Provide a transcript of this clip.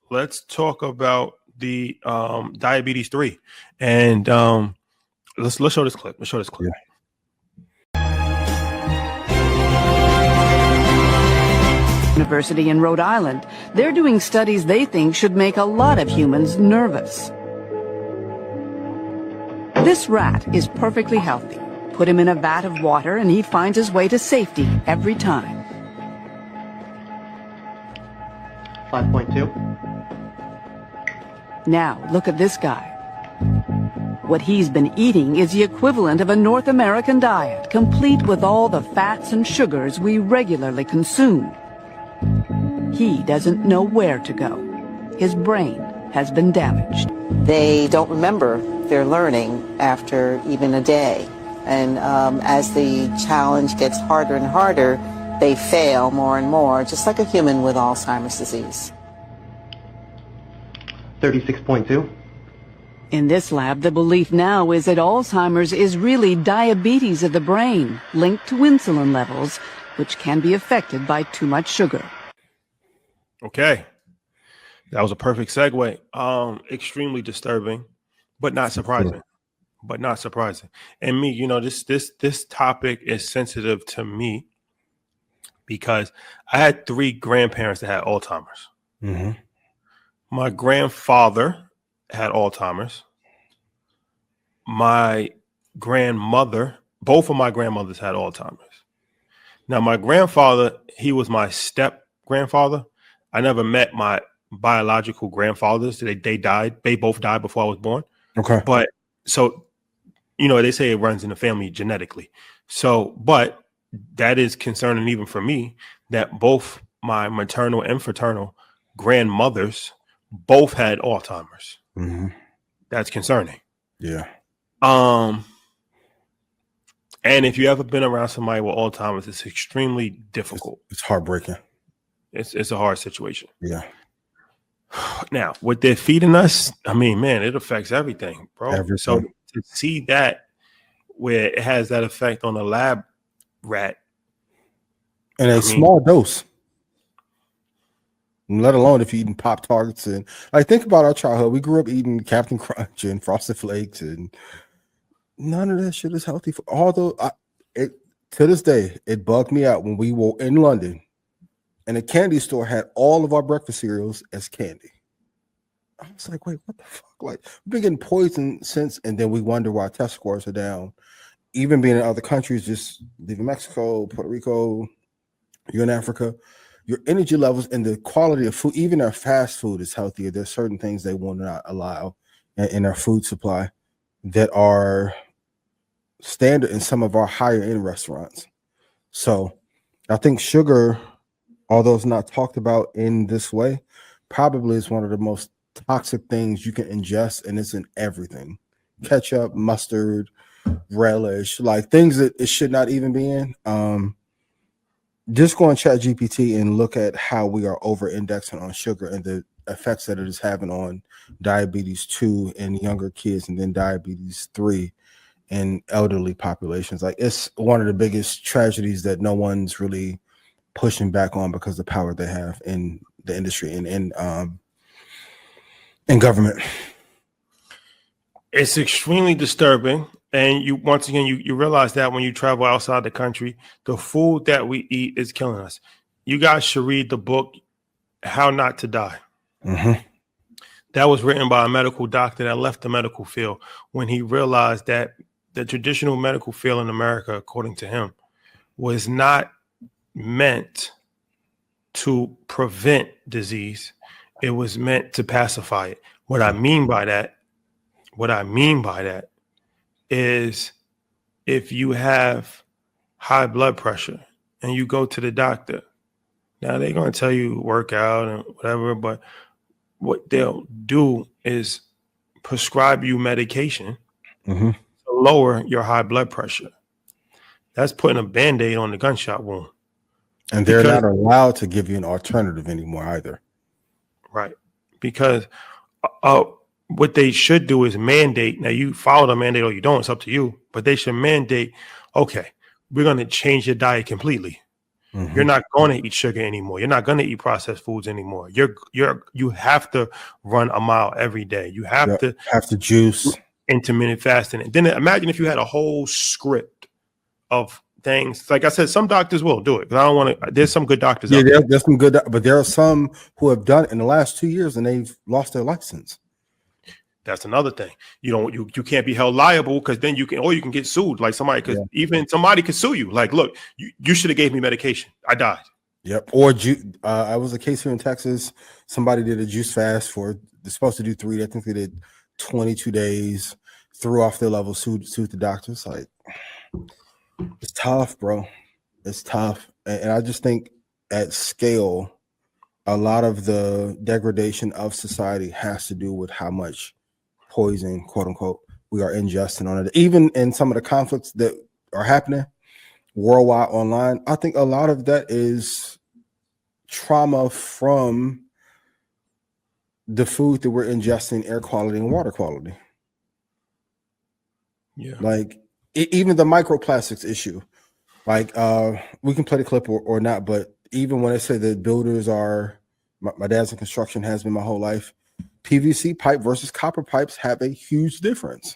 let's talk about the diabetes 3. And let's show this clip. Let's show this clip. Yeah. University in Rhode Island. They're doing studies they think should make a lot of humans nervous. This rat is perfectly healthy. Put him in a vat of water and he finds his way to safety every time. 5.2. Now, look at this guy. What he's been eating is the equivalent of a North American diet, complete with all the fats and sugars we regularly consume. He doesn't know where to go. His brain has been damaged. They don't remember their learning after even a day. And as the challenge gets harder and harder, they fail more and more, just like a human with Alzheimer's disease. 36.2. In this lab, the belief now is that Alzheimer's is really diabetes of the brain, linked to insulin levels, which can be affected by too much sugar. Okay. That was a perfect segue. Extremely disturbing, but not surprising. But not surprising. And me, this topic is sensitive to me because I had 3 grandparents that had Alzheimer's. Mm-hmm. My grandfather had Alzheimer's. My grandmother, both of my grandmothers had Alzheimer's. Now, my grandfather, he was my step grandfather. I never met my biological grandfathers. They died. They both died before I was born. Okay. But so, they say it runs in the family genetically. So, but that is concerning even for me that both my maternal and fraternal grandmothers both had Alzheimer's. Mm-hmm. That's concerning. Yeah. And if you ever been around somebody with Alzheimer's, it's extremely difficult. It's heartbreaking. It's a hard situation. Yeah. Now, what they're feeding us, I mean, man, it affects everything, bro. Everything. So to see that where it has that effect on a lab rat. And a small dose. Let alone if you're eating Pop-Tarts and think about our childhood. We grew up eating Captain Crunch and Frosted Flakes, and none of that shit is healthy. Although to this day, it bugged me out when we were in London and the candy store had all of our breakfast cereals as candy. I was like, wait, what the fuck? We've been getting poisoned since, and then we wonder why test scores are down. Even being in other countries, just leaving Mexico, Puerto Rico, you're in Africa, your energy levels and the quality of food, even our fast food is healthier. There's certain things they will not allow in our food supply that are standard in some of our higher end restaurants. So I think sugar, although it's not talked about in this way, probably is one of the most toxic things you can ingest, and it's in everything. Ketchup, mustard, relish, things that it should not even be in. Just go on ChatGPT and look at how we are over-indexing on sugar and the effects that it is having on diabetes 2 in younger kids, and then diabetes 3 in elderly populations. It's one of the biggest tragedies that no one's really pushing back on because of the power they have in the industry and in government. It's extremely disturbing. And you realize that when you travel outside the country, the food that we eat is killing us. You guys should read the book, How Not to Die. Mm-hmm. That was written by a medical doctor that left the medical field when he realized that the traditional medical field in America, according to him, was not meant to prevent disease. It was meant to pacify it. What I mean by that is if you have high blood pressure and you go to the doctor, now they're going to tell you work out and whatever, but what they'll do is prescribe you medication mm-hmm. to lower your high blood pressure. That's putting a Band-Aid on the gunshot wound. And they're not allowed to give you an alternative anymore either. Right. Because what they should do is mandate. Now, you follow the mandate or you don't, it's up to you. But they should mandate, okay, we're going to change your diet completely. You're not going to eat sugar anymore. You're not going to eat processed foods anymore. You have to run a mile every day. You have to juice, intermittent fasting. And then imagine if you had a whole script of things. Like I said, some doctors will do it, but I don't want to. There's some good doctors. Yeah, there's some good, but there are some who have done it in the last 2 years and they've lost their license. That's another thing. You can't be held liable because then you can get sued. Like somebody could sue you. Like, look, you should have gave me medication. I died. Yep. Or I was a case here in Texas. Somebody did a juice fast they're supposed to do 3. I think they did 22 days, threw off their level, sued the doctors. Like, it's tough, bro. It's tough. And I just think at scale, a lot of the degradation of society has to do with how much poison, quote unquote, we are ingesting on it. Even in some of the conflicts that are happening worldwide online, I think a lot of that is trauma from the food that we're ingesting, air quality and water quality. Yeah. Like even the microplastics issue, like we can play the clip or not, but even when I say that builders are, my dad's in construction, has been my whole life, PVC pipe versus copper pipes have a huge difference.